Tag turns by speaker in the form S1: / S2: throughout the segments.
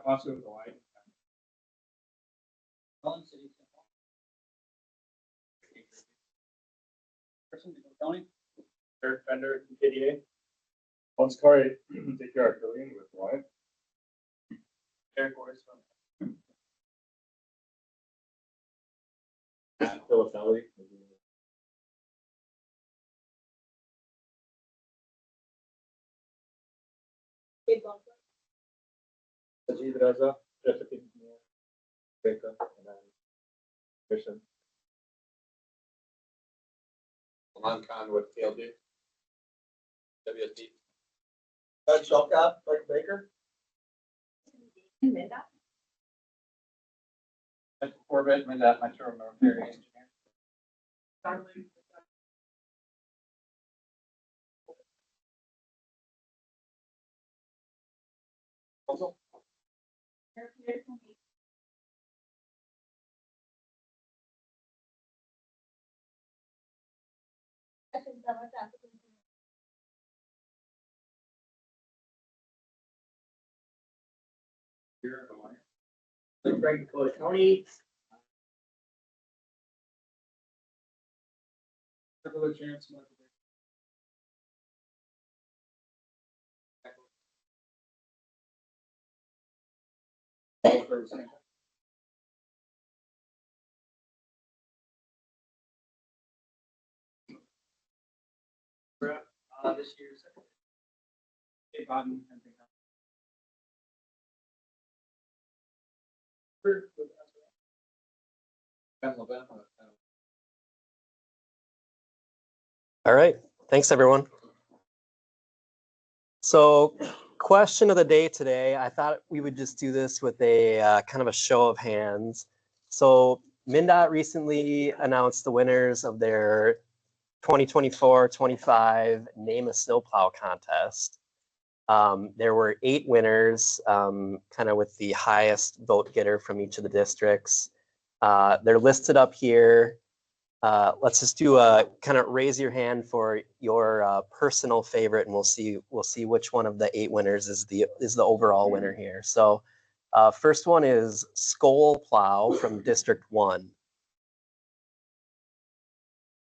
S1: Possibly with the light.
S2: City. Person, Tony.
S1: Eric Fender, KDA. Once Corey, take care of Killian with Wyatt.
S2: Eric Boris.
S1: Philippelli. Ajit Raza, traffic engineer. Baker, and then Christian.
S3: Alon Khan with TLD. WSD.
S2: Shelcott, like Baker.
S4: Minda.
S2: Corbett, Minda, Metro Military Engineer. Also. Frank County. Chance. This year's.
S5: All right, thanks everyone. So question of the day today, I thought we would just do this with a kind of a show of hands. So MnDOT recently announced the winners of their 2024-25 Name a Snowplow contest. There were 8 winners, kind of with the highest vote getter from each of the districts. They're listed up here. Let's just do a kind of raise your hand for your personal favorite, and we'll see which one of the 8 winners is the overall winner here. So first one is Skoll Plow from District 1.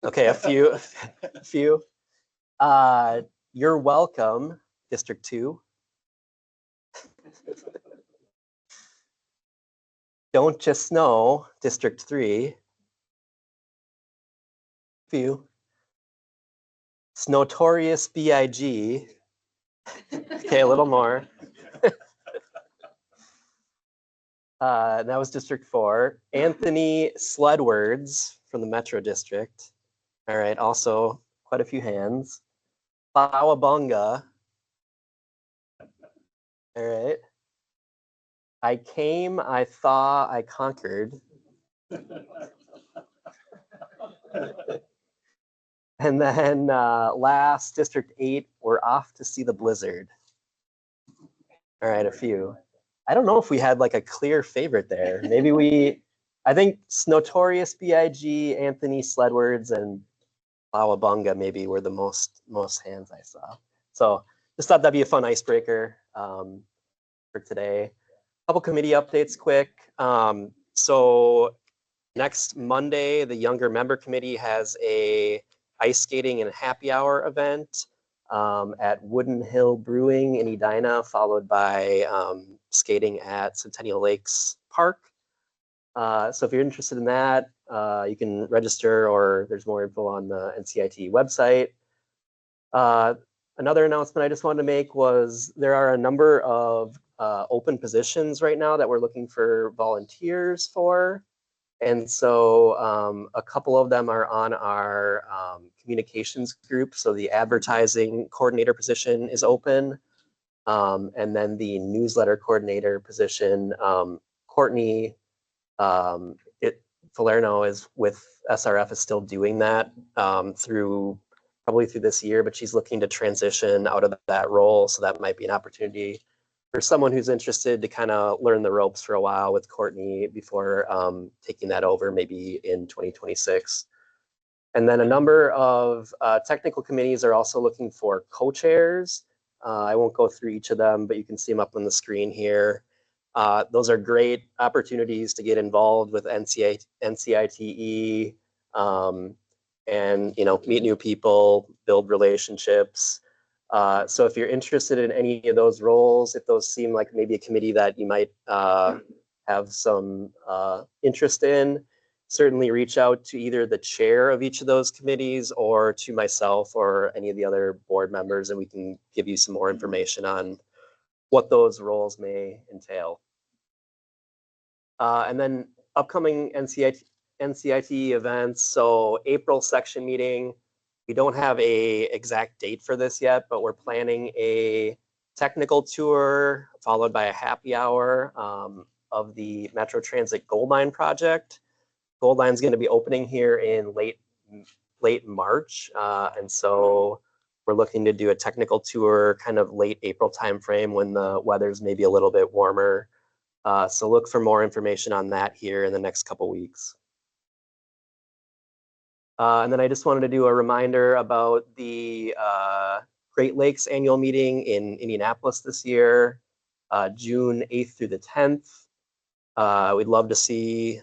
S5: Okay, a few. You're Welcome, District 2. Don't Just Snow, District 3. Few. Snotorious B.I.G. Okay, a little more. That was District 4. Anthony Sledwards from the Metro District. All right, also quite a few hands. Bawabunga. All right. I came, I thaw, I conquered. And then last, District 8, we're off to see the blizzard. All right, a few. I don't know if we had like a clear favorite there. Maybe I think Snotorious B.I.G., Anthony Sledwards, and Bawabunga maybe were the most hands I saw. So just thought that'd be a fun icebreaker for today. Couple committee updates quick. So next Monday, the Younger Member Committee has a ice skating and happy hour event at Wooden Hill Brewing in Edina, followed by skating at Centennial Lakes Park. So if you're interested in that, you can register, or there's more info on the NCITE website. Another announcement I just wanted to make was there are a number of open positions right now that we're looking for volunteers for. And so a couple of them are on our communications group. So the advertising coordinator position is open. And then the newsletter coordinator position, Courtney Falerno is with SRF is still doing that probably through this year, but she's looking to transition out of that role. So that might be an opportunity for someone who's interested to kind of learn the ropes for a while with Courtney before taking that over maybe in 2026. And then a number of technical committees are also looking for co-chairs. I won't go through each of them, but you can see them up on the screen here. Those are great opportunities to get involved with NCITE, and meet new people, build relationships. So if you're interested in any of those roles, if those seem like maybe a committee that you might have some interest in, certainly reach out to either the chair of each of those committees or to myself or any of the other board members, and we can give you some more information on what those roles may entail. And then upcoming NCITE events. So April section meeting, we don't have a exact date for this yet, but we're planning a technical tour followed by a happy hour of the Metro Transit Gold Line project. Gold Line is going to be opening here in late March, and so we're looking to do a technical tour kind of late April timeframe when the weather's maybe a little bit warmer. So look for more information on that here in the next couple weeks. And then I just wanted to do a reminder about the Great Lakes annual meeting in Indianapolis this year, June 8th through the 10th. We'd love to see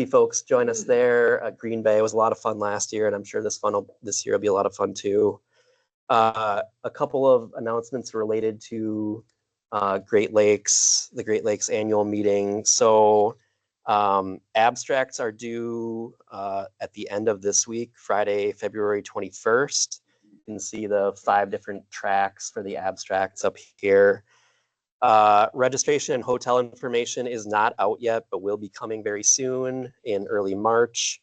S5: folks join us there. Green Bay was a lot of fun last year, and I'm sure this year will be a lot of fun too. A couple of announcements related to the Great Lakes annual meeting. So abstracts are due at the end of this week, Friday, February 21st. You can see the 5 different tracks for the abstracts up here. Registration and hotel information is not out yet, but will be coming very soon in early March.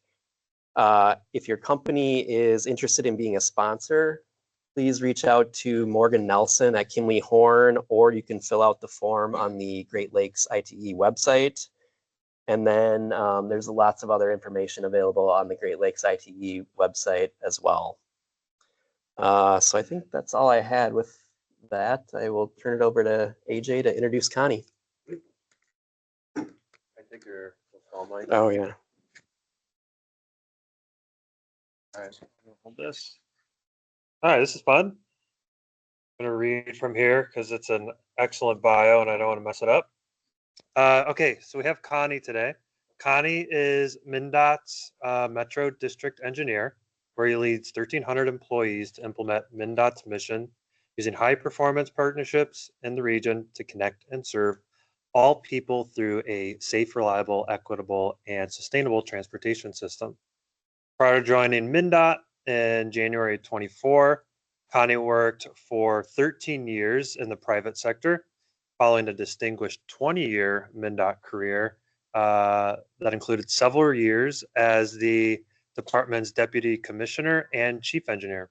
S5: If your company is interested in being a sponsor, please reach out to Morgan Nelson at Kimley Horn, or you can fill out the form on the Great Lakes ITE website. And then there's lots of other information available on the Great Lakes ITE website as well. So I think that's all I had with that. I will turn it over to AJ to introduce Connie.
S1: I think your phone mic.
S5: Oh, yeah.
S4: All right, hold this. All right, this is fun. I'm gonna read from here because it's an excellent bio and I don't want to mess it up. Okay, so we have Connie today. Connie is MnDOT's Metro District Engineer, where he leads 1,300 employees to implement MnDOT's mission using high-performance partnerships in the region to connect and serve all people through a safe, reliable, equitable, and sustainable transportation system. Prior to joining MnDOT in January 24, Connie worked for 13 years in the private sector, following a distinguished 20-year MnDOT career that included several years as the department's deputy commissioner and chief engineer.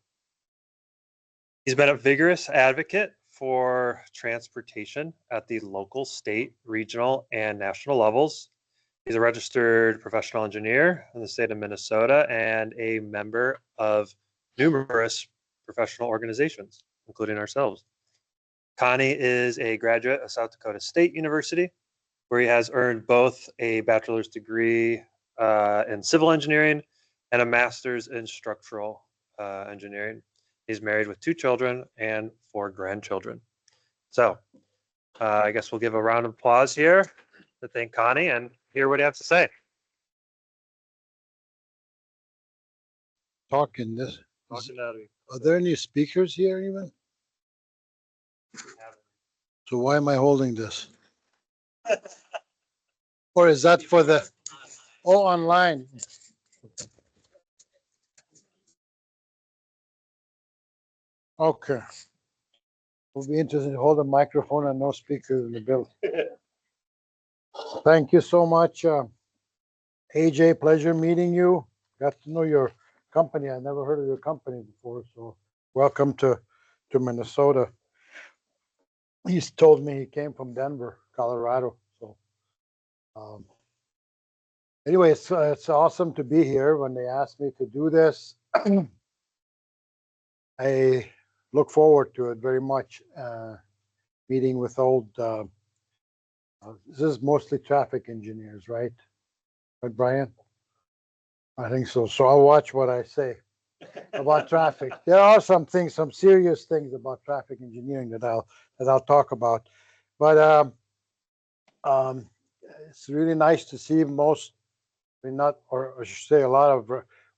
S4: He's been a vigorous advocate for transportation at the local, state, regional, and national levels. He's a registered professional engineer in the state of Minnesota and a member of numerous professional organizations, including ourselves. Connie is a graduate of South Dakota State University, where he has earned both a bachelor's degree in civil engineering and a master's in structural engineering. He's married with 2 children and 4 grandchildren. So I guess we'll give a round of applause here to thank Connie and hear what he has to say.
S6: Talking this.
S4: Talking out of you.
S6: Are there any speakers here even? So why am I holding this? Or is that for the, oh, online? Okay. Will be interested to hold a microphone and no speakers in the building. Thank you so much. AJ, pleasure meeting you. Got to know your company. I never heard of your company before, so welcome to Minnesota. He's told me he came from Denver, Colorado. So anyway, it's awesome to be here. When they asked me to do this, I look forward to it very much. Meeting with old, this is mostly traffic engineers, right? Right, Brian? I think so. So I'll watch what I say about traffic. There are some things, some serious things about traffic engineering that I'll talk about. But It's really nice to see most, I mean, not, or I should say, a lot of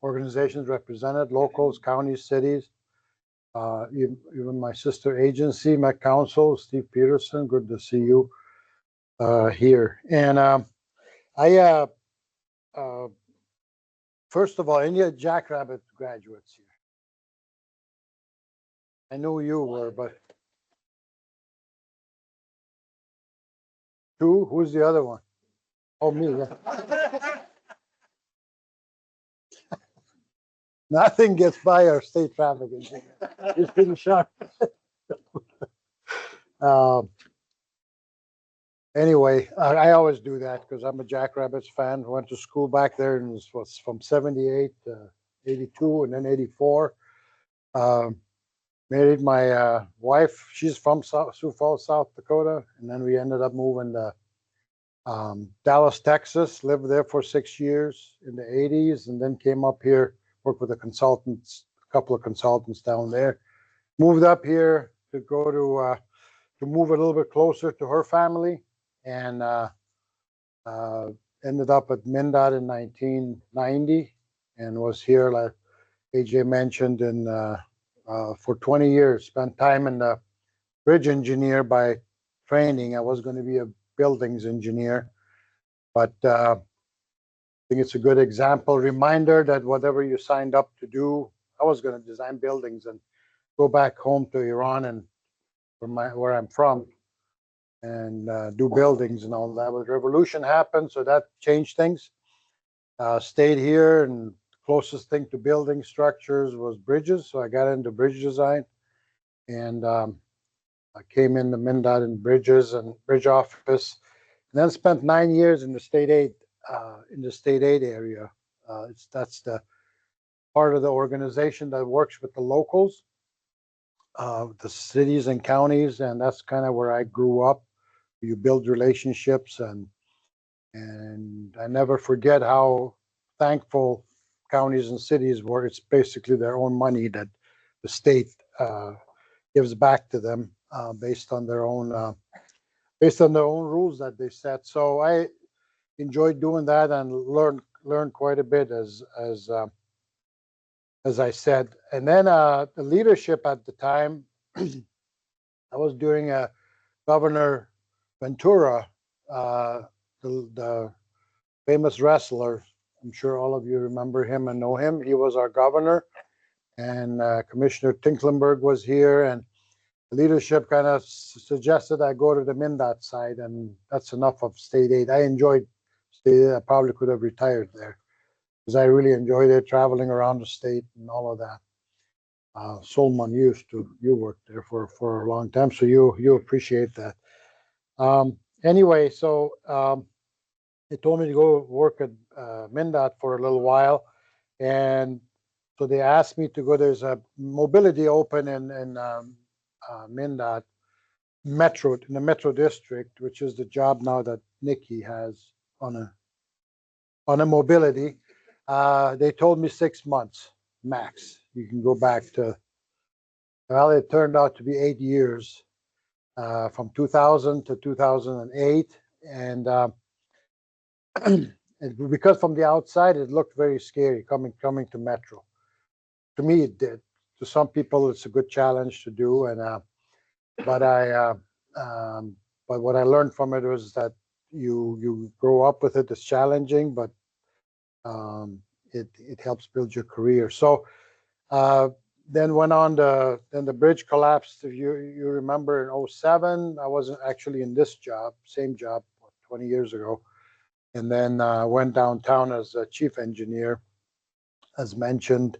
S6: organizations represented, locals, counties, cities. Even my sister agency, Met Council, Steve Peterson, good to see you here. And I, first of all, any Jackrabbit graduates here? I knew you were, but two? Who's the other one? Oh, me, yeah. Nothing gets by our state traffic engineer. He's pretty sharp. Anyway, I always do that because I'm a Jackrabbits fan. Went to school back there and was from 78 to 82 and then 84. Married my wife. She's from Sioux Falls, South Dakota. And then we ended up moving to Dallas, Texas, lived there for 6 years in the 80s, and then came up here, worked with a couple of consultants down there. Moved up here to go to move a little bit closer to her family, and ended up at MnDOT in 1990, and was here, like AJ mentioned, for 20 years. Spent time in the bridge engineer by training. I was going to be a buildings engineer, but I think it's a good example, reminder that whatever you signed up to do, I was going to design buildings and go back home to Iran and where I'm from, and do buildings and all that. But the revolution happened, so that changed things. Stayed here, and closest thing to building structures was bridges, so I got into bridge design, and I came in the MnDOT and bridges and bridge office, and then spent 9 years in the state aid area. That's the part of the organization that works with the locals, the cities and counties, and that's kind of where I grew up. You build relationships, and I never forget how thankful counties and cities were. It's basically their own money that the state gives back to them based on their own rules that they set. So I enjoyed doing that and learned quite a bit as I said. And then the leadership at the time, I was doing Governor Ventura, the famous wrestler. I'm sure all of you remember him and know him. He was our governor, and Commissioner Tinklenberg was here, and leadership kind of suggested I go to the MnDOT side, and that's enough of state aid. I enjoyed state aid. I probably could have retired there because I really enjoyed it, traveling around the state and all of that. Solomon, you worked there for a long time, so you appreciate that. Anyway, so they told me to go work at MnDOT for a little while, and so they asked me to go. There's a mobility open in MnDOT Metro, in the Metro District, which is the job now that Nikki has on a mobility. They told me 6 months max. You can go back to, well, it turned out to be 8 years, from 2000 to 2008. And because from the outside, it looked very scary coming to Metro. To me, it did. To some people, it's a good challenge to do. And but what I learned from it was that you grow up with it. It's challenging, but it helps build your career. So then went on then the bridge collapsed. If you remember, in 2007, I wasn't actually in this job, same job 20 years ago, and then went downtown as a chief engineer, as mentioned.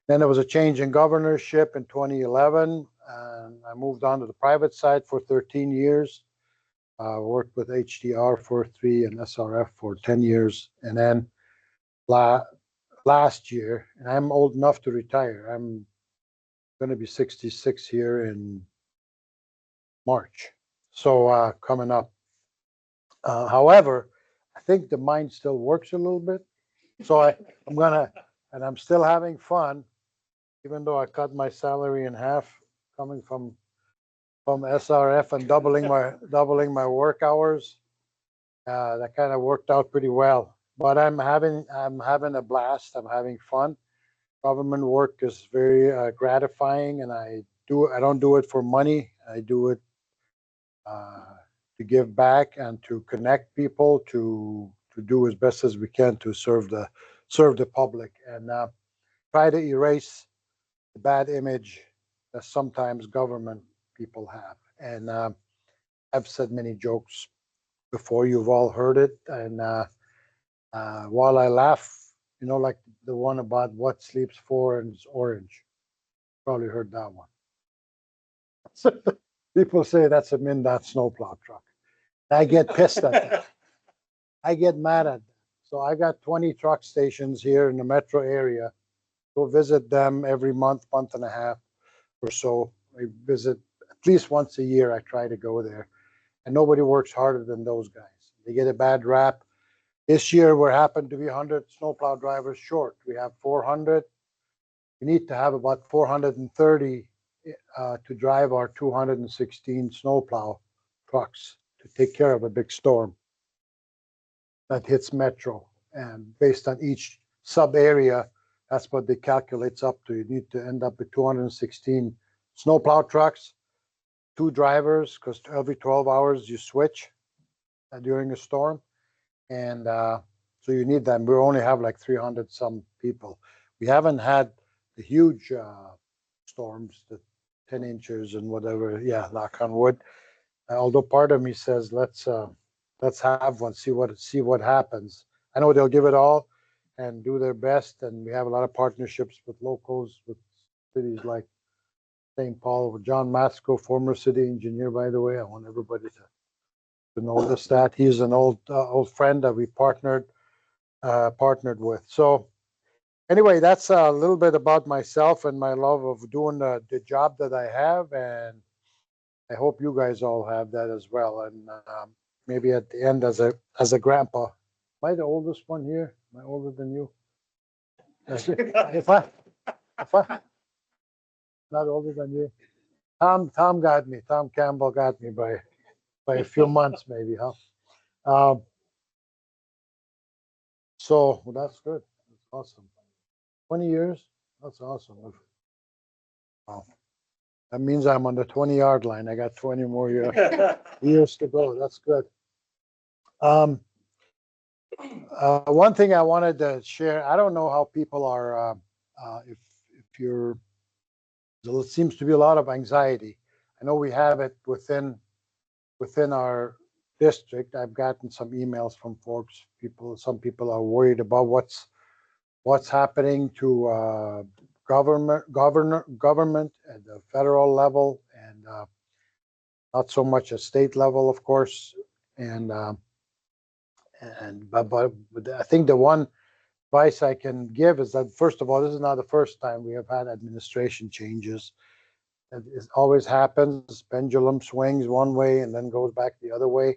S6: Then there was a change in governorship in 2011, and I moved on to the private side for 13 years. Worked with HDR for 3 and SRF for 10 years, and then last year, and I'm old enough to retire. I'm going to be 66 here in March, so coming up. However, I think the mind still works a little bit, so I'm still having fun, even though I cut my salary in half, coming from SRF and doubling my work hours. That kind of worked out pretty well. But I'm having a blast. I'm having fun. Government work is very gratifying, and I don't do it for money. I do it to give back and to connect people, to do as best as we can to serve the public, and try to erase the bad image that sometimes government people have. And I've said many jokes before. You've all heard it, and while I laugh, like the one about what sleeps for and is orange. Probably heard that one. People say that's a MnDOT snowplow truck. I get pissed at that. I get mad at that. So I got 20 truck stations here in the metro area. Go visit them every month and a half or so. I visit at least once a year. I try to go there, and nobody works harder than those guys. They get a bad rap. This year we happen to be 100 snowplow drivers short. We have 400. We need to have about 430 to drive our 216 snowplow trucks to take care of a big storm that hits Metro. And based on each sub area, that's what they calculates up to. You need to end up with 216 snowplow trucks, 2 drivers, because every 12 hours you switch during a storm. And so you need that. We only have like 300 some people. We haven't had the huge storms, the 10 inches and whatever. Yeah, knock on wood. Although part of me says let's have one, see what happens. I know they'll give it all and do their best, and we have a lot of partnerships with locals, with cities like St. Paul, with John Matsko, former city engineer, by the way. I want everybody to notice that he's an old friend that we partnered with. So anyway, that's a little bit about myself and my love of doing the job that I have, and I hope you guys all have that as well. And maybe at the end, as a grandpa, am I the oldest one here? Am I older than you? if I not older than you, Tom got me. Tom Campbell got me by a few months, maybe, huh? So well, that's good. That's awesome. 20 years. That's awesome. Wow. That means I'm on the 20-yard line. I got 20 more years to go. That's good. One thing I wanted to share, I don't know how people are, if you're, there seems to be a lot of anxiety. I know we have it within our district. I've gotten some emails from folks. Some people are worried about what's happening to government at the federal level, and not so much at state level, of course. But I think the one advice I can give is that, first of all, this is not the first time we have had administration changes. It always happens. Pendulum swings one way and then goes back the other way.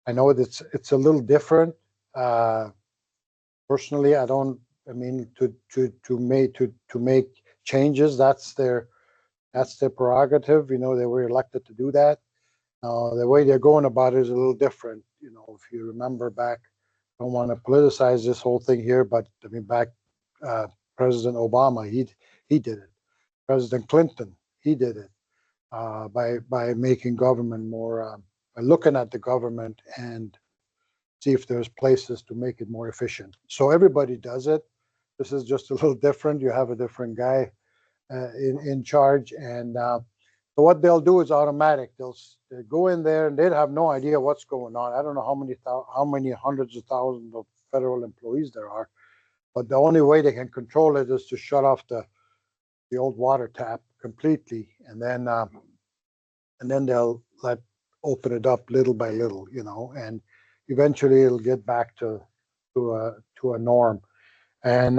S6: I know it's a little different. Personally, I mean, to make changes, that's their prerogative. They were elected to do that. The way they're going about it is a little different. If you remember back, I don't want to politicize this whole thing here, but I mean, back President Obama, he did it. President Clinton, he did it by making government more, by looking at the government and see if there's places to make it more efficient. So everybody does it. This is just a little different. You have a different guy in charge, and so what they'll do is automatic. They'll go in there and they'd have no idea what's going on. I don't know how many hundreds of thousands of federal employees there are, but the only way they can control it is to shut off the old water tap completely, and then they'll open it up little by little, and eventually it'll get back to a norm. And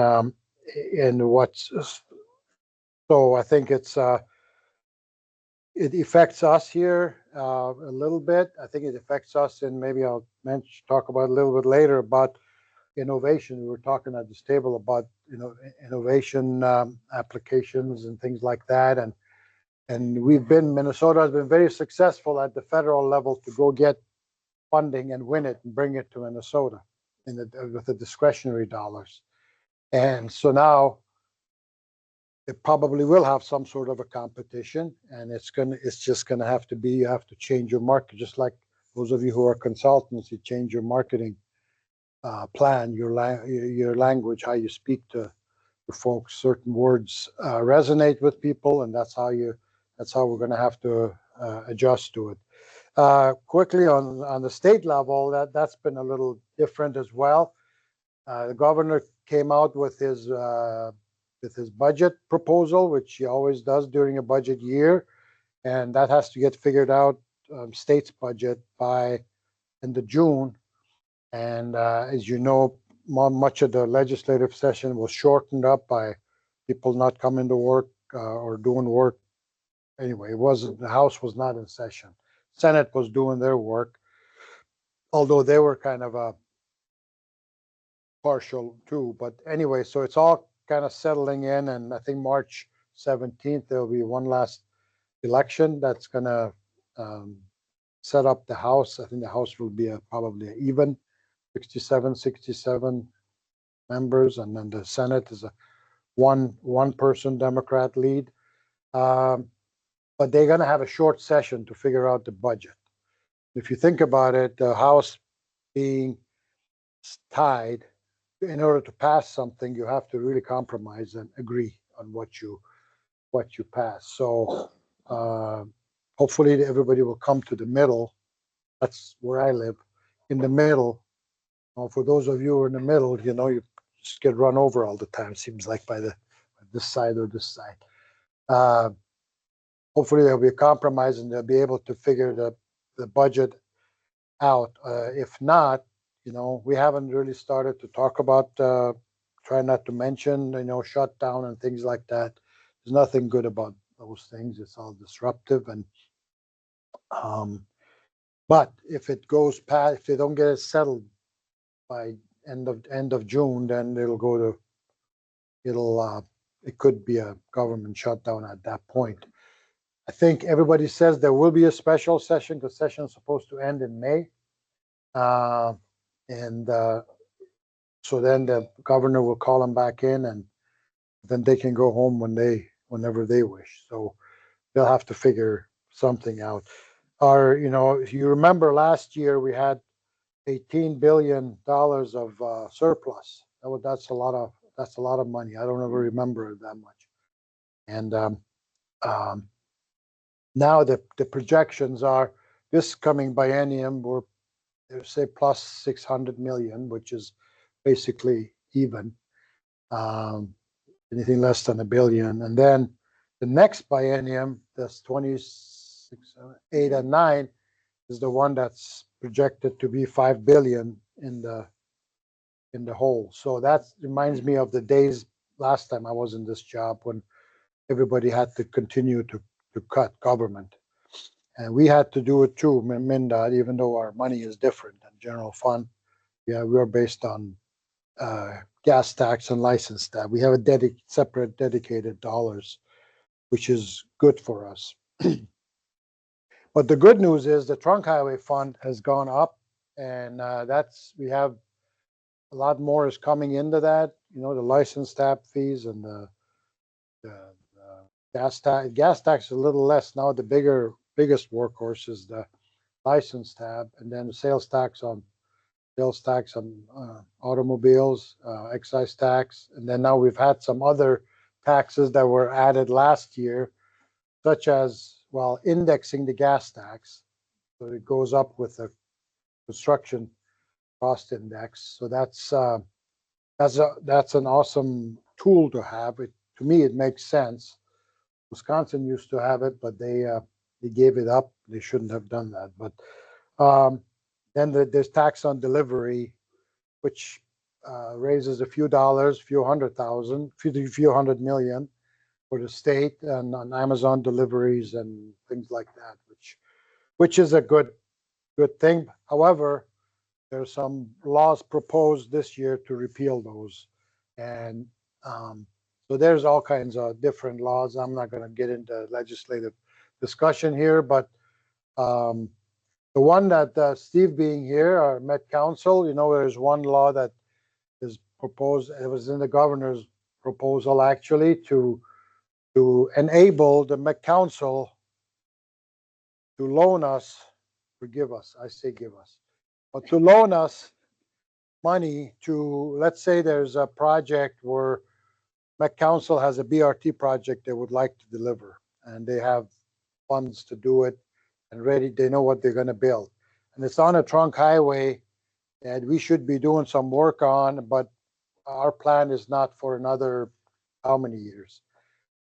S6: so I think it affects us here a little bit. I think it affects us, and maybe I'll talk about a little bit later about innovation. We were talking at this table about innovation applications and things like that, and Minnesota has been very successful at the federal level to go get funding and win it and bring it to Minnesota with the discretionary dollars. And so now it probably will have some sort of a competition, and it's just gonna have to be, you have to change your market, just like those of you who are consultants, you change your marketing plan, your language, how you speak to folks. Certain words resonate with people, and that's how we're gonna have to adjust to it. Quickly on the state level, that's been a little different as well. The governor came out with his budget proposal, which he always does during a budget year, and that has to get figured out, state's budget by end of June. And as you know, much of the legislative session was shortened up by people not coming to work or doing work. Anyway, the House was not in session. Senate was doing their work, although they were kind of partial too. But anyway, so it's all kind of settling in, and I think March 17th, there'll be one last election that's gonna set up the House. I think the House will be probably an even 67 members, and then the Senate is a one person Democrat lead. But they're gonna have a short session to figure out the budget. If you think about it, the House being tied, in order to pass something, you have to really compromise and agree on what you pass. So hopefully everybody will come to the middle. That's where I live, in the middle. For those of you who are in the middle, you just get run over all the time. Seems like by this side or this side. Hopefully there'll be a compromise and they'll be able to figure the budget out. If not, we haven't really started to talk about, try not to mention, shutdown and things like that. There's nothing good about those things. It's all disruptive. And but if it goes past, if they don't get it settled by end of June, then it could be a government shutdown at that point. I think everybody says there will be a special session, because session is supposed to end in May. So then the governor will call them back in, and then they can go home whenever they wish. So they'll have to figure something out. If you remember last year, we had $18 billion of surplus. That's a lot of money. I don't ever remember it that much. And now the projections are this coming biennium, we're say plus 600 million, which is basically even. Anything less than $1 billion. And then the next biennium, that's 26, 8, and 9, is the one that's projected to be 5 billion in the hole. So that reminds me of the days last time I was in this job, when everybody had to continue to cut government. And we had to do it too, MnDOT, even though our money is different than general fund. Yeah, we're based on gas tax and license tax. We have a separate dedicated dollars, which is good for us. But the good news is the trunk highway fund has gone up, and we have a lot more is coming into that. The license tax fees and the gas tax. Gas tax is a little less now. The biggest workhorse is the license tab, and then the sales tax on automobiles, excise tax, and then now we've had some other taxes that were added last year, such as, indexing the gas tax, so it goes up with the construction cost index. So that's an awesome tool to have. To me, it makes sense. Wisconsin used to have it, but they gave it up. They shouldn't have done that. But then there's tax on delivery, which raises a few dollars, few hundred $100 million for the state, and on Amazon deliveries and things like that, which is a good thing. However, there's some laws proposed this year to repeal those, and so there's all kinds of different laws. I'm not going to get into legislative discussion here, but The one that Steve being here, our Met Council, there's one law that is proposed, it was in the governor's proposal actually to enable the Met Council to loan us, forgive us, I say give us, but to loan us money to, let's say there's a project where Met Council has a BRT project they would like to deliver, and they have funds to do it and ready, they know what they're gonna build. And it's on a trunk highway that we should be doing some work on, but our plan is not for another, how many years?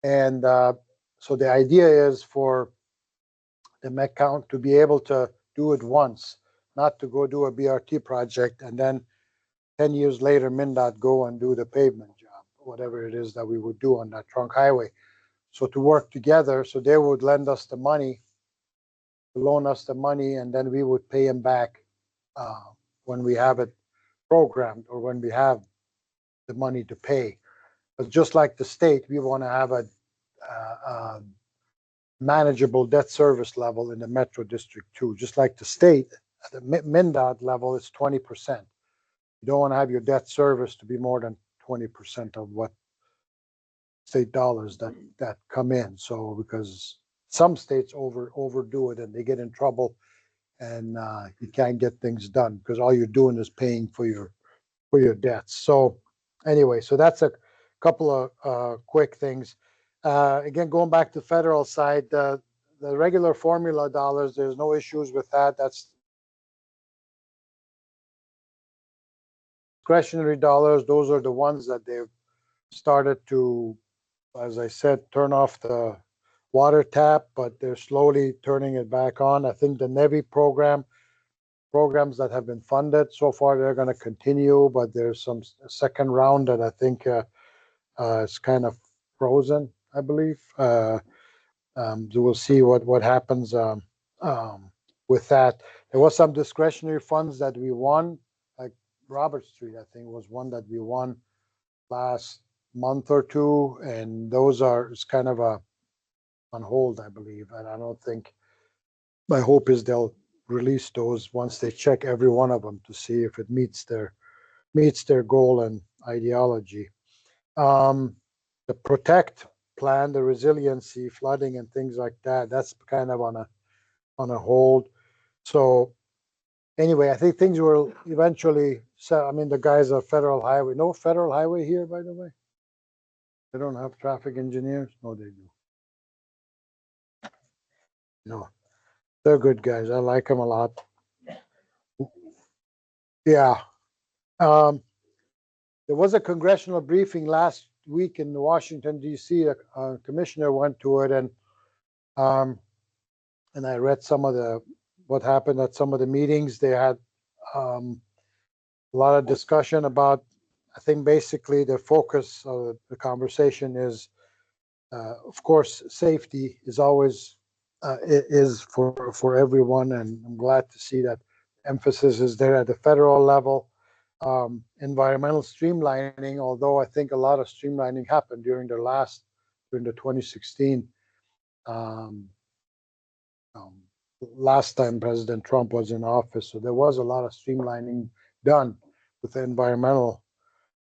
S6: And so the idea is for the Met Council to be able to do it once, not to go do a BRT project and then 10 years later, MnDOT go and do the pavement job, whatever it is that we would do on that trunk highway. So to work together, so they would lend us the money, loan us the money, and then we would pay them back when we have it programmed or when we have the money to pay. But just like the state, we want to have a manageable debt service level in the Metro District too. Just like the state, at the MnDOT level, it's 20%. You don't want to have your debt service to be more than 20% of what state dollars that come in. So because some states overdo it and they get in trouble, and you can't get things done because all you're doing is paying for your debts. So anyway, so that's a couple of quick things. Again, going back to federal side, the regular formula dollars, there's no issues with that. That's discretionary dollars. Those are the ones that they've started to, as I said, turn off the water tap, but they're slowly turning it back on. I think the NEVI programs that have been funded so far, they're going to continue, but there's some second round that I think is kind of frozen, I believe. So we'll see what happens with that. There was some discretionary funds that we won, like Robert Street, I think was one that we won last month or two, and those it's kind of on hold, I believe. And I don't think, my hope is they'll release those once they check every one of them to see if it meets their goal and ideology. The protect plan, the resiliency, flooding and things like that, that's kind of on a hold. So anyway, I think things will eventually set. I mean, the guys are federal highway. No federal highway here, by the way. They don't have traffic engineers. No, they do. No, they're good guys. I like them a lot. Yeah. There was a congressional briefing last week in Washington, D.C. A commissioner went to it, and I read some of what happened at some of the meetings. They had a lot of discussion about, I think basically the focus of the conversation is, of course, safety is always is for everyone, and I'm glad to see that emphasis is there at the federal level. Environmental streamlining, although I think a lot of streamlining happened during the 2016 last time President Trump was in office. So there was a lot of streamlining done with the environmental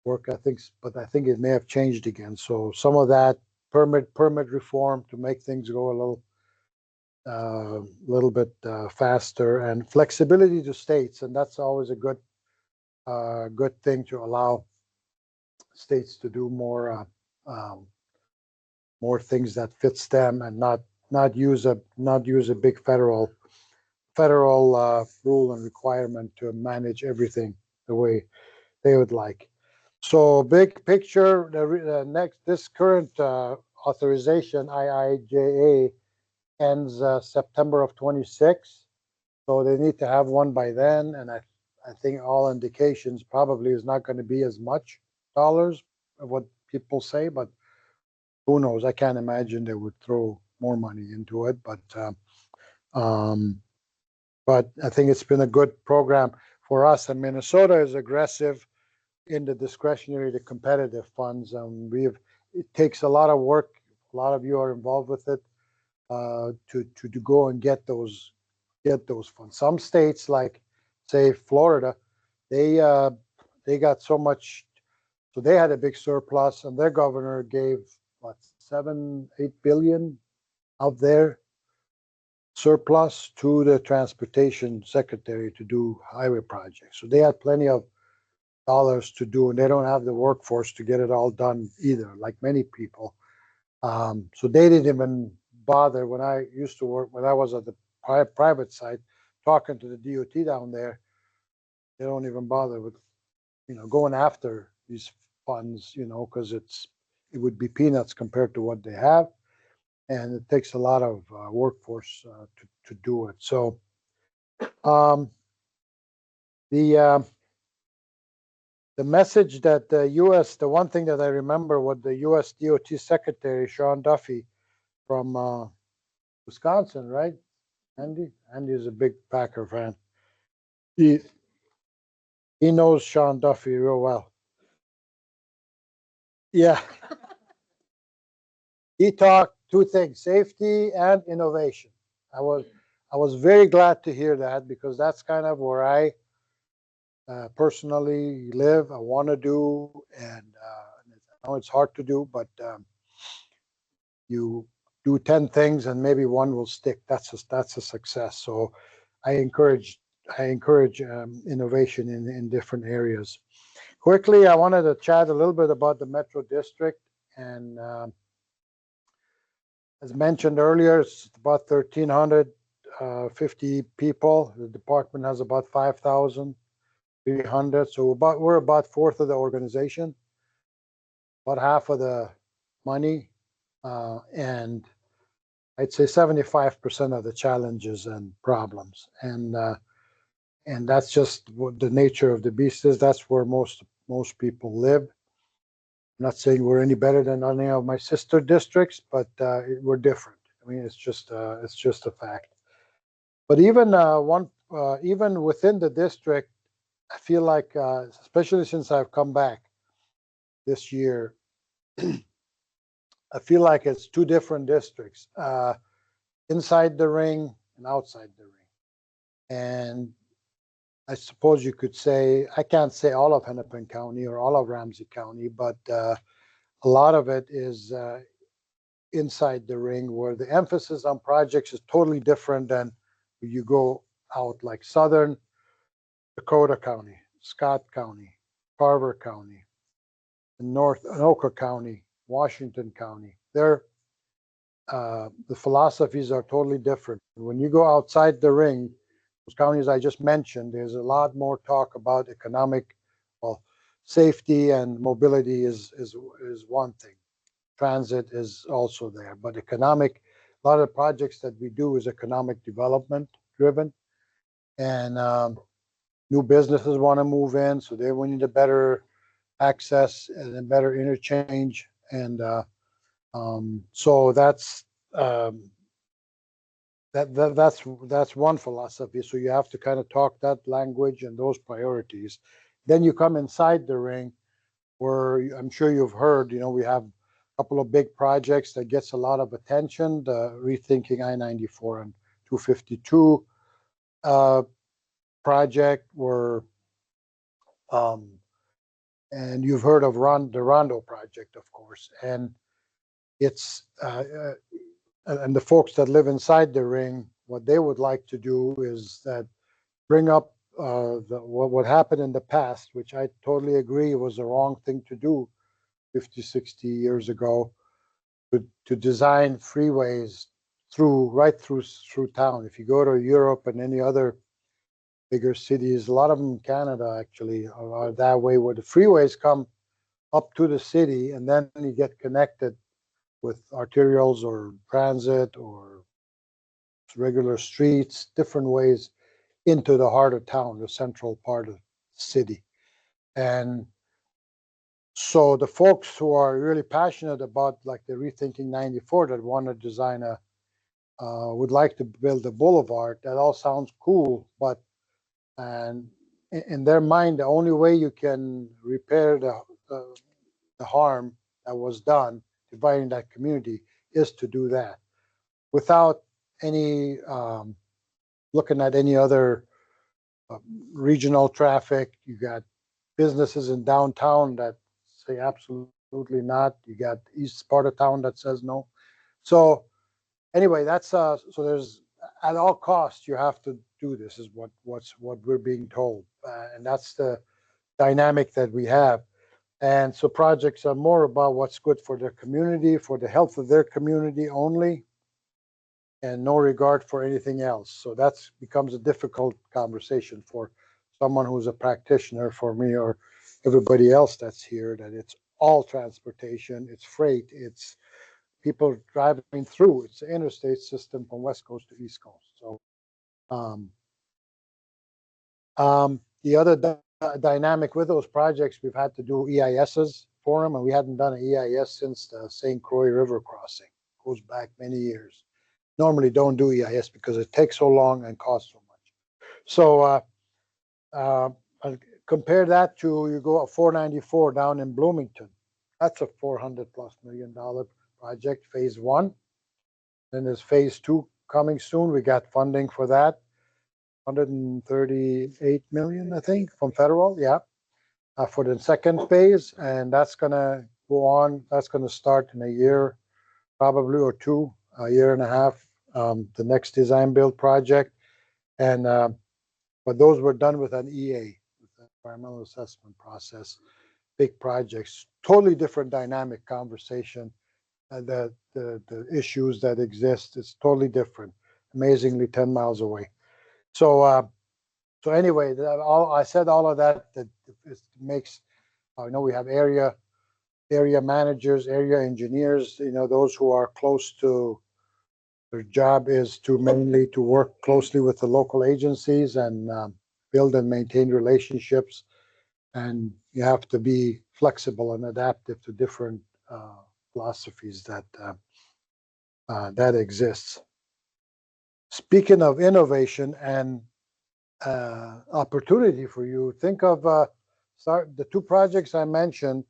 S6: work, I think, but I think it may have changed again. So some of that permit reform to make things go a little bit faster, and flexibility to states, and that's always a good thing to allow states to do more things that fits them, and not use a big federal rule and requirement to manage everything the way they would like. So big picture, this current authorization, IIJA, ends September of 26. So they need to have one by then, and I think all indications probably is not going to be as much dollars of what people say, but who knows? I can't imagine they would throw more money into it, but I think it's been a good program for us. And Minnesota is aggressive in the discretionary, the competitive funds. It takes a lot of work. A lot of you are involved with it to go and get those get those funds. Some states, like say Florida, they got so much, so they had a big surplus, and their governor gave what 7-8 billion of their surplus to the transportation secretary to do highway projects. So they had plenty of dollars to do, and they don't have the workforce to get it all done either, like many people. So they didn't even bother. When I used to work, when I was at the private side, talking to the DOT down there, they don't even bother with, going after these funds, because it would be peanuts compared to what they have, and it takes a lot of workforce to do it. So the message that the one thing that I remember, what the U.S. DOT Secretary Sean Duffy from Wisconsin, right? Andy is a big Packer fan. He knows Sean Duffy real well. Yeah. He talked two things: safety and innovation. I was very glad to hear that, because that's kind of where I personally live. I want to do, and I know it's hard to do, but you do 10 things and maybe one will stick. That's a success. So I encourage innovation in different areas. Quickly, I wanted to chat a little bit about the Metro District, and as mentioned earlier, it's about 1,350 people. The department has about 5,300. So we're about fourth of the organization, about half of the money, and I'd say 75% of the challenges and problems. And that's just what the nature of the beast is. That's where most people live. I'm not saying we're any better than any of my sister districts, but we're different. I mean, it's just a fact. But even even within the district, I feel like, especially since I've come back this year, I feel like it's two different districts, inside the ring and outside the ring. And I suppose you could say, I can't say all of Hennepin County or all of Ramsey County, but a lot of it is inside the ring, where the emphasis on projects is totally different than you go out like Southern Dakota County, Scott County, Carver County, and North Anoka County, Washington County. The philosophies are totally different. When you go outside the ring, those counties I just mentioned, there's a lot more talk about economic, well, safety and mobility is one thing. Transit is also there, but economic, a lot of the projects that we do is economic development driven, and new businesses want to move in, so they need a better access and a better interchange, and so that's that's one philosophy. So you have to kind of talk that language and those priorities. Then you come inside the ring, where I'm sure you've heard, we have a couple of big projects that gets a lot of attention, the Rethinking I-94 and 252 project, where and you've heard of the Rondo project, of course, and it's and the folks that live inside the ring, what they would like to do is that bring up what happened in the past, which I totally agree was the wrong thing to do 50, 60 years ago, to design freeways right through town. If you go to Europe and any other bigger cities, a lot of them in Canada actually are that way, where the freeways come up to the city, and then you get connected with arterials or transit or regular streets, different ways into the heart of town, the central part of the city. And so the folks who are really passionate about, like, the Rethinking 94, that want to design would like to build a boulevard, that all sounds cool, but and in their mind, the only way you can repair the harm that was done dividing that community is to do that, without any looking at any other regional traffic. You got businesses in downtown that say absolutely not. You got east part of town that says no. So anyway, that's so there's at all costs you have to do this is what we're being told, and that's the dynamic that we have. And so projects are more about what's good for their community, for the health of their community only, and no regard for anything else. So that's becomes a difficult conversation for someone who's a practitioner, for me or everybody else that's here, that it's all transportation, it's freight, it's people driving through, it's the interstate system from West Coast to East Coast. So the other dynamic with those projects, we've had to do EISs for them, and we hadn't done an EIS since the St. Croix River crossing. Goes back many years. Normally don't do EIS because it takes so long and costs so much. So compare that to you go at 494 down in Bloomington. That's a $400+ million project, phase 1. Then there's phase 2 coming soon. We got funding for that, 138 million, I think, from federal. Yeah, for the second phase, and that's gonna go on. That's gonna start in a year, probably, or two, a year and a half. The next design build project, and but those were done with an EA, with the environmental assessment process. Big projects, totally different dynamic conversation. The issues that exist is totally different. Amazingly, 10 miles away. So so anyway, I said all of that. That it makes. I know we have area managers, area engineers. You know, those who are close to. Their job is to mainly to work closely with the local agencies and build and maintain relationships. And you have to be flexible and adaptive to different philosophies that exists. Speaking of innovation and opportunity for you, think of the two projects I mentioned,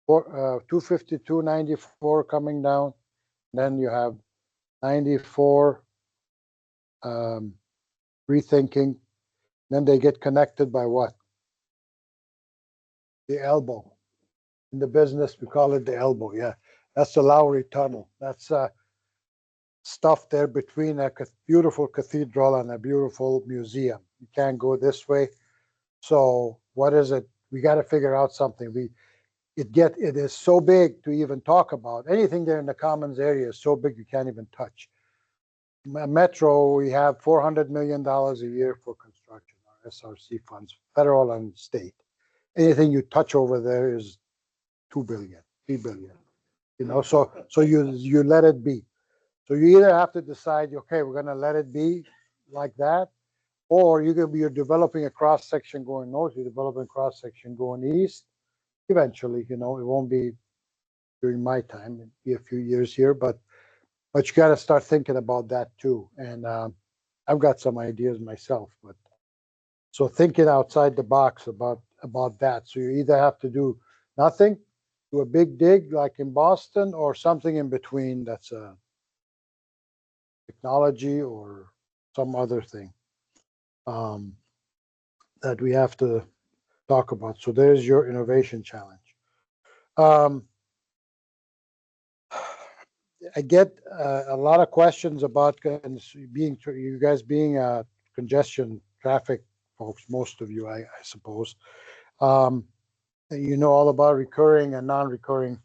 S6: 252, 94 coming down. Then you have 94 rethinking. Then they get connected by what? The elbow. In the business, we call it the elbow. Yeah, that's the Lowry Tunnel. That's stuff there between a beautiful cathedral and a beautiful museum. You can't go this way. So what is it? We got to figure out something. It is so big to even talk about. Anything there in the commons area is so big you can't even touch. Metro, we have $400 million a year for construction, our SRC funds, federal and state. Anything you touch over there is 2 billion, 3 billion. You know, so you let it be. So you either have to decide, okay, we're going to let it be like that, or you're developing a cross section going north, you're developing a cross section going east. Eventually, you know, it won't be during my time; it'll be a few years here, but you got to start thinking about that too. And I've got some ideas myself, but so thinking outside the box about that. So you either have to do nothing, do a big dig like in Boston, or something in between that's a technology or some other thing that we have to talk about. So there's your innovation challenge. I get a lot of questions about you guys being congestion traffic folks, most of you, I suppose. You know all about recurring and non-recurring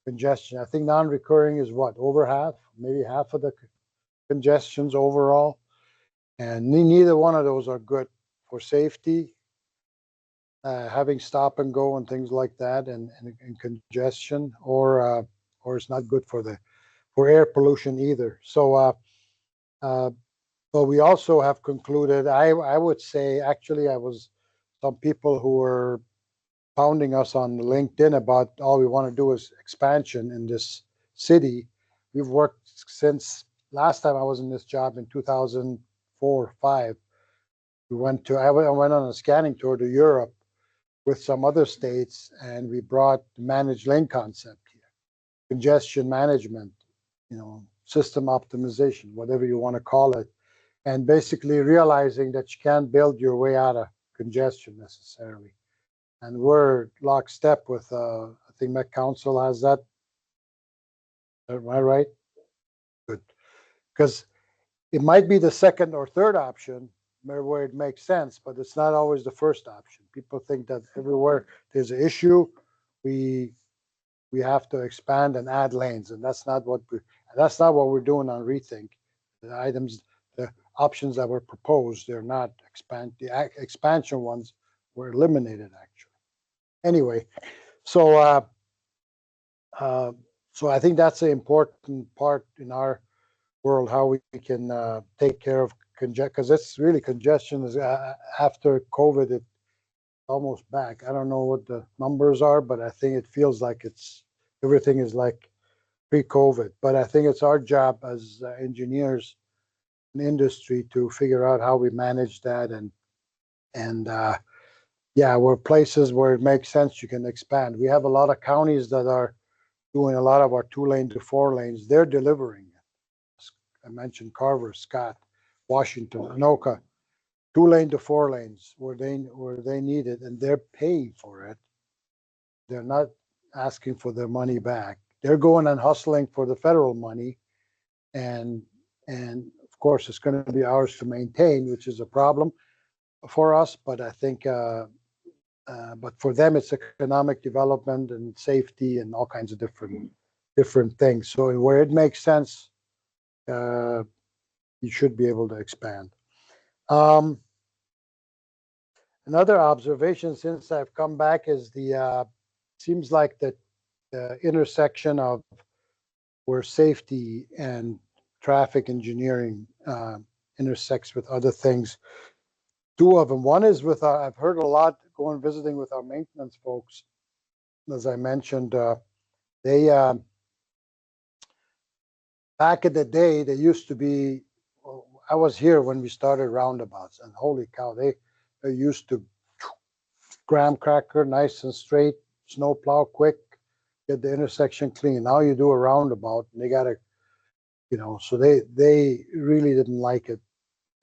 S6: congestion. I think non-recurring is what, over half, maybe half of the congestions overall. And neither one of those are good for safety, having stop and go and things like that, and congestion, or it's not good for air pollution either. So, but we also have concluded, I would say, actually, some people who were pounding us on LinkedIn about all we want to do is expansion in this city. We've worked since last time I was in this job in 2004, 5. I went on a scanning tour to Europe with some other states, and we brought the managed lane concept here, congestion management, you know, system optimization, whatever you want to call it. and basically realizing that you can't build your way out of congestion necessarily. And we're lockstep with, I think Met Council has that. Am I right? Good. Because it might be the second or third option where it makes sense, but it's not always the first option. People think that everywhere there's an issue, we have to expand and add lanes, and that's not what we're doing on Rethink. The options that were proposed, they're not expansion ones were eliminated actually. Anyway, so so I think that's an important part in our world, how we can take care of congestion, because it's really congestion is after COVID, it's almost back. I don't know what the numbers are, but I think it feels like everything is like pre-COVID. But I think it's our job as engineers in industry to figure out how we manage that, and yeah, where places where it makes sense you can expand. We have a lot of counties that are doing a lot of our 2-lane to 4 lanes. They're delivering. I mentioned Carver, Scott, Washington, Anoka, 2-lane to 4 lanes where they need it, and they're paying for it. They're not asking for their money back. They're going and hustling for the federal money, and of course it's going to be ours to maintain, which is a problem for us. But I think, but for them it's economic development and safety and all kinds of different things. So where it makes sense, you should be able to expand. Another observation since I've come back is seems like the intersection of where safety and traffic engineering intersects with other things. 2 of them. One is with I've heard a lot going visiting with our maintenance folks. As I mentioned, they back in the day, they used to be, I was here when we started roundabouts, and holy cow, they used to graham cracker, nice and straight, snow plow quick, get the intersection clean. Now you do a roundabout, and they gotta, so they really didn't like it,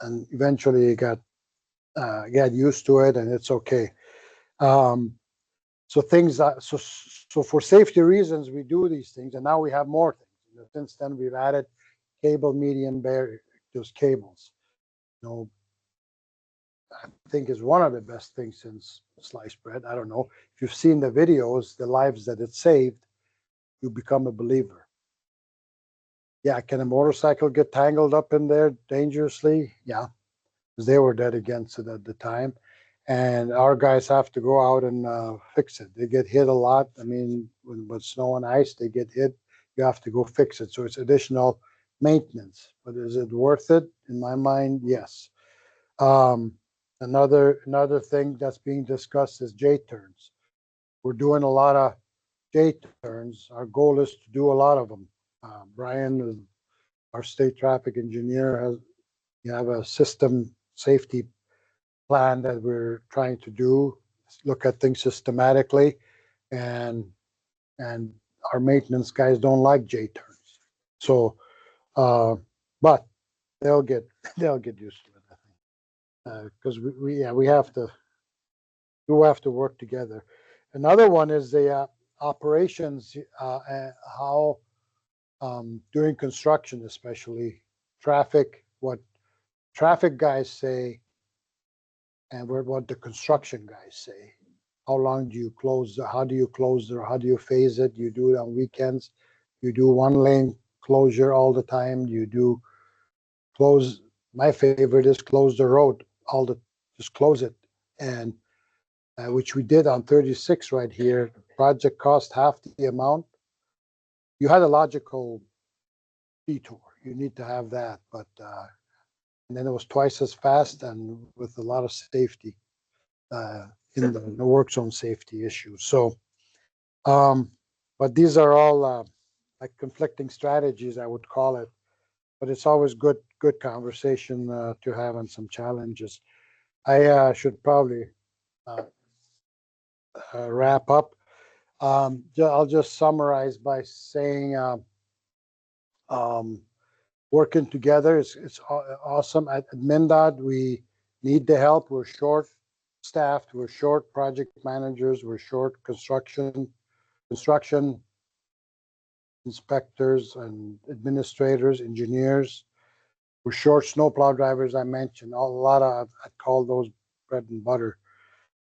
S6: and eventually got used to it, and it's okay. So things that so for safety reasons we do these things, and now we have more things. Since then we've added cable median barrier, those cables. I think is one of the best things since sliced bread. I don't know if you've seen the videos, the lives that it saved. You become a believer. Yeah, can a motorcycle get tangled up in there dangerously? Yeah, because they were dead against it at the time. And our guys have to go out and fix it. They get hit a lot. I mean, with snow and ice, they get hit. You have to go fix it. So it's additional maintenance. But is it worth it? In my mind, yes. Another thing that's being discussed is J-turns. We're doing a lot of J-turns. Our goal is to do a lot of them. Brian, our state traffic engineer, you have a system safety plan that we're trying to do, look at things systematically, and our maintenance guys don't like J-turns. So, but they'll get used to it, I think, because we have to work together. Another one is the operations, how during construction, especially traffic, what traffic guys say and what the construction guys say. How long do you close? How do you close there? How do you phase it? You do it on weekends. You do 1-lane closure all the time. You do close. My favorite is close the road just close it, and which we did on 36 right here. The project cost half the amount. You had a logical detour. You need to have that, but and then it was twice as fast and with a lot of safety in the work zone safety issues. So, but these are all like conflicting strategies, I would call it. But it's always good conversation to have on some challenges. I should probably wrap up. I'll just summarize by saying working together. It's awesome. At MnDOT, we need the help. We're short staffed, we're short project managers, we're short construction inspectors and administrators, engineers. We're short snowplow drivers, I mentioned. A lot of, I'd call those bread and butter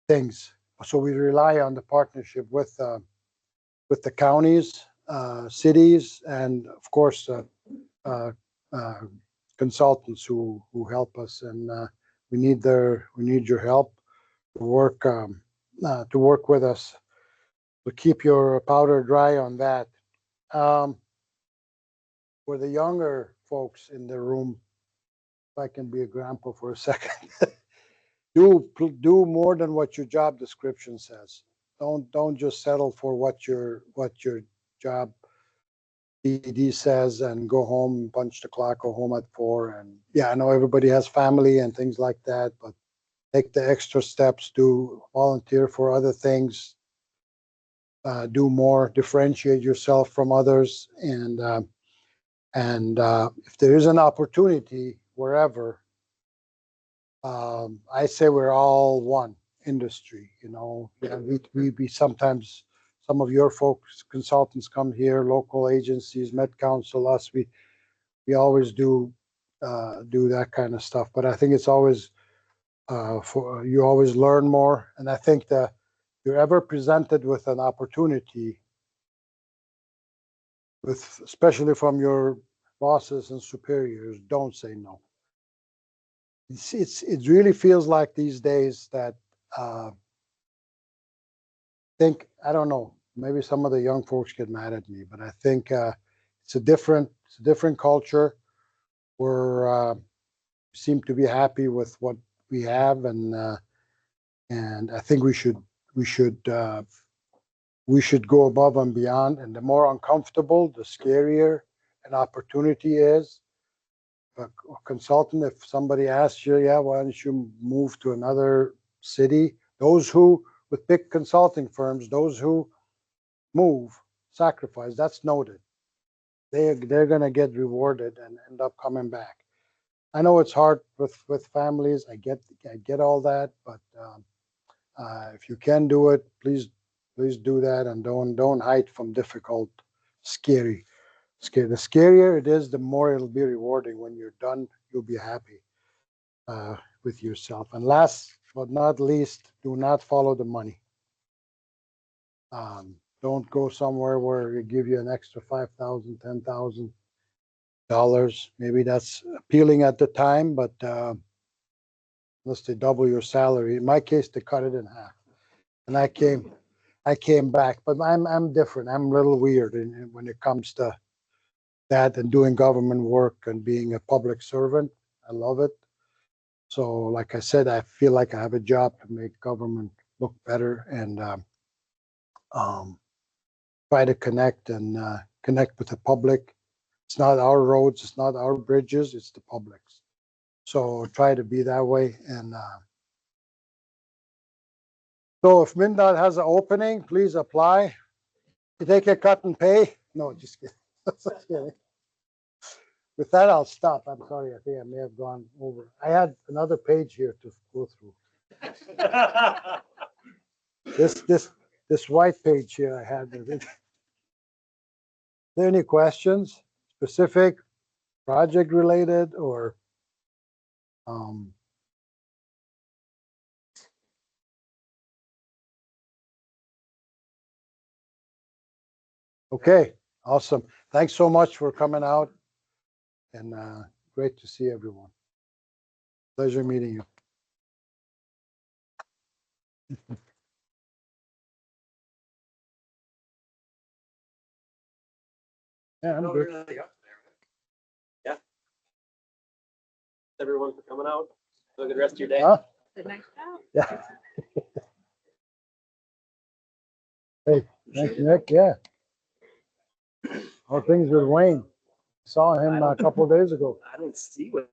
S6: things. So we rely on the partnership with the counties, cities, and of course, consultants who help us. And we need your help to work with us. So keep your powder dry on that. For the younger folks in the room, if I can be a grandpa for a second, do more than what your job description says. Don't just settle for what your job DD says and go home, punch the clock, go home at 4. And yeah, I know everybody has family and things like that, but take the extra steps to volunteer for other things, do more, differentiate yourself from others, and if there is an opportunity wherever, I say we're all one industry. You know, yeah, we sometimes, some of your folks, consultants come here, local agencies, Met Council, us, we always do that kind of stuff. But I think it's always for you always learn more, and I think that if you're ever presented with an opportunity, with especially from your bosses and superiors, don't say no. It really feels like these days that I don't know, maybe some of the young folks get mad at me, but I think it's a different culture. We're seem to be happy with what we have, and I think we should go above and beyond. And the more uncomfortable, the scarier an opportunity is. A consultant, if somebody asks you, yeah, why don't you move to another city? Those who, with big consulting firms, those who move, sacrifice, that's noted. They're going to get rewarded and end up coming back. I know it's hard with families. I get all that, but if you can do it, please do that, and don't hide from difficult, scary. The scarier it is, the more it'll be rewarding. When you're done, you'll be happy with yourself. And last but not least, do not follow the money. Don't go somewhere where they give you an extra $5,000, $10,000. Maybe that's appealing at the time, but unless they double your salary. In my case, they cut it in half, and I came back. But I'm different. I'm a little weird when it comes to that and doing government work and being a public servant. I love it. So, like I said, I feel like I have a job to make government look better, and try to connect with the public. It's not our roads, it's not our bridges, it's the public's. So try to be that way. And so if MnDOT has an opening, please apply. You take a cut and pay. No, just kidding. Just kidding. With that, I'll stop. I'm sorry. I think I may have gone over. I had another page here to go through. This white page here I had. Are there any questions, specific, project related, or okay, awesome. Thanks so much for coming out, and great to see everyone. Pleasure meeting you. Yeah, I'm good.
S5: Yeah. Everyone for coming out. Have a good rest of your day.
S6: Huh?
S7: Good night out.
S6: Yeah. Hey, thanks, Nick. Yeah. How things with Wayne? Saw him a couple of days ago.
S5: I didn't see what